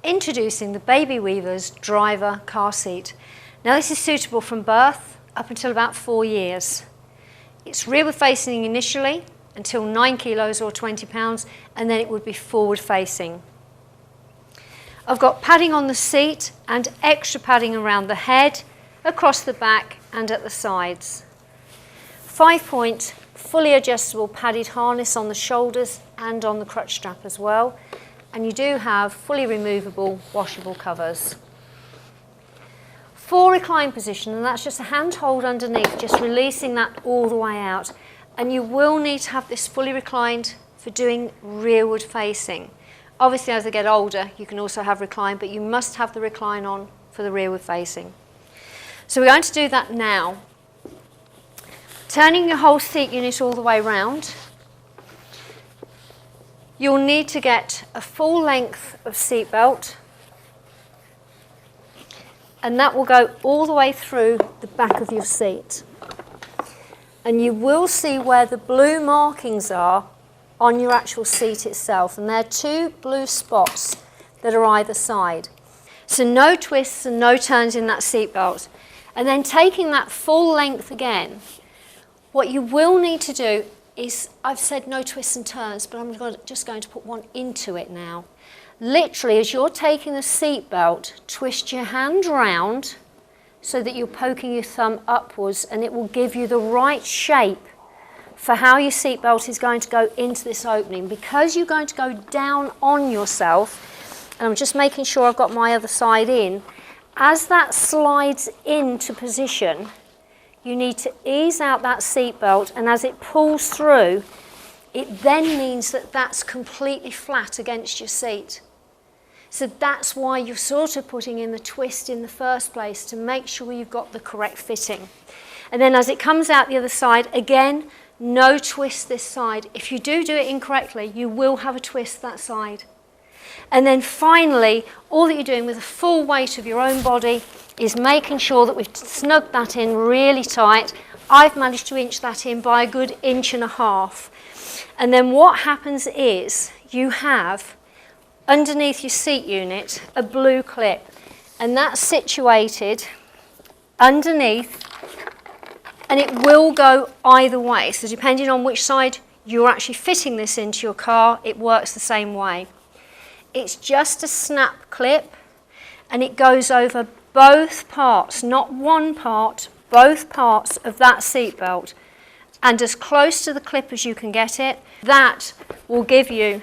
introducing the Baby Weaver's driver car seat. Now this is suitable from birth up until about 4 years. It's rearward facing initially until 9 kilos or 20 pounds, and then it would be forward facing. I've got padding on the seat and extra padding around the head, across the back and at the sides. 5-point fully adjustable padded harness on the shoulders and on the crutch strap as well, and you do have fully removable washable covers. For recline position, and that's just a hand hold underneath, just releasing that all the way out, and you will need to have this fully reclined for doing rearward facing. Obviously as they get older you can also have recline, but you must have the recline on for the rearward facing. So we're going to do that now. Turning your whole seat unit all the way round, you'll need to get a full length of seat belt, and that will go all the way through the back of your seat. And you will see where the blue markings are on your actual seat itself, and there are 2 blue spots that are either side. So no twists and no turns in that seat belt. And then taking that full length again, what you will need to do is, I've said no twists and turns, but I'm just going to put one into it now. Literally, as you're taking the seat belt, twist your hand round so that you're poking your thumb upwards, and it will give you the right shape for how your seat belt is going to go into this opening. Because you're going to go down on yourself, and I'm just making sure I've got my other side in, as that slides into position, you need to ease out that seat belt, and as it pulls through, it then means that that's completely flat against your seat. So that's why you're sort of putting in the twist in the first place, to make sure you've got the correct fitting. And then as it comes out the other side, again, no twist this side. If you do it incorrectly, you will have a twist that side. And then finally, all that you're doing with the full weight of your own body is making sure that we've snugged that in really tight. I've managed to inch that in by a good 1.5 inches. And then what happens is you have underneath your seat unit a blue clip, and that's situated underneath, and it will go either way. So depending on which side you're actually fitting this into your car, it works the same way. It's just a snap clip, and it goes over both parts, not one part, both parts of that seat belt, and as close to the clip as you can get it. That will give you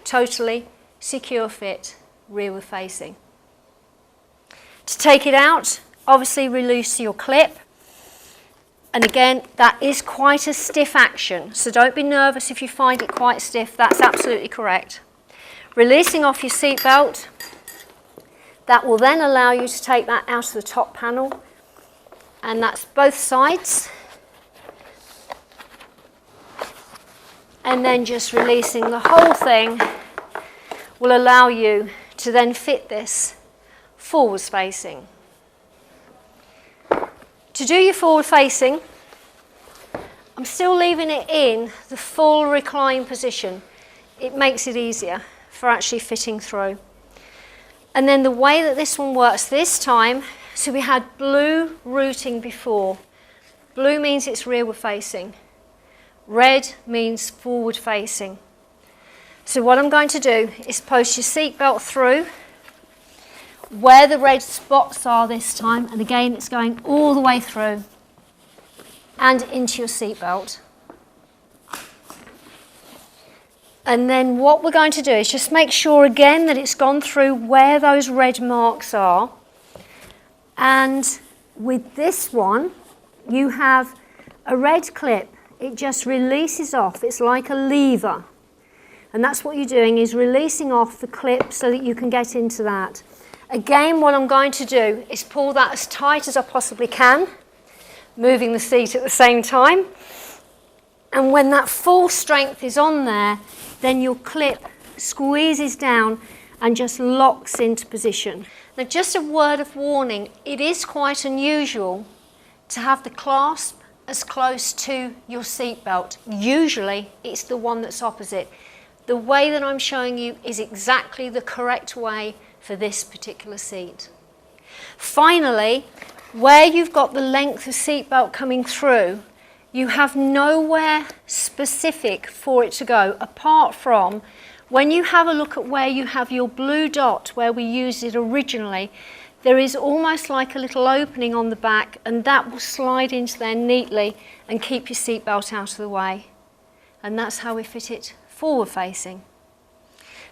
totally secure fit rearward facing. To take it out, obviously release your clip, and again that is quite a stiff action, so don't be nervous if you find it quite stiff. That's absolutely correct. Releasing off your seat belt, that will then allow you to take that out of the top panel, and that's both sides. And then just releasing the whole thing will allow you to then fit this forwards facing. To do your forward facing, I'm still leaving it in the full recline position. It makes it easier for actually fitting through. And then the way that this one works this time, so we had blue routing before. Blue means it's rearward facing. Red means forward facing. So what I'm going to do is post your seat belt through where the red spots are this time, and again it's going all the way through and into your seat belt. And then what we're going to do is just make sure again that it's gone through where those red marks are. And with this one, you have a red clip. It just releases off. It's like a lever. And that's what you're doing, is releasing off the clip so that you can get into that. Again, what I'm going to do is pull that as tight as I possibly can, moving the seat at the same time. And when that full strength is on there, then your clip squeezes down and just locks into position. Now, just a word of warning, it is quite unusual to have the clasp as close to your seat belt. Usually, it's the one that's opposite. The way that I'm showing you is exactly the correct way for this particular seat. Finally, where you've got the length of seatbelt coming through, you have nowhere specific for it to go, apart from when you have a look at where you have your blue dot, where we used it originally, there is almost like a little opening on the back, and that will slide into there neatly and keep your seatbelt out of the way. And that's how we fit it forward facing.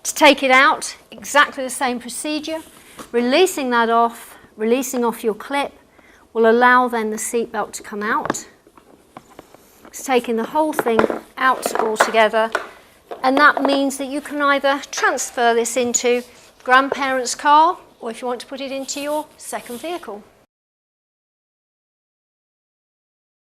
To take it out, exactly the same procedure. Releasing that off, releasing off your clip, will allow then the seatbelt to come out. It's taking the whole thing out altogether, and that means that you can either transfer this into grandparents' car, or if you want to put it into your second vehicle.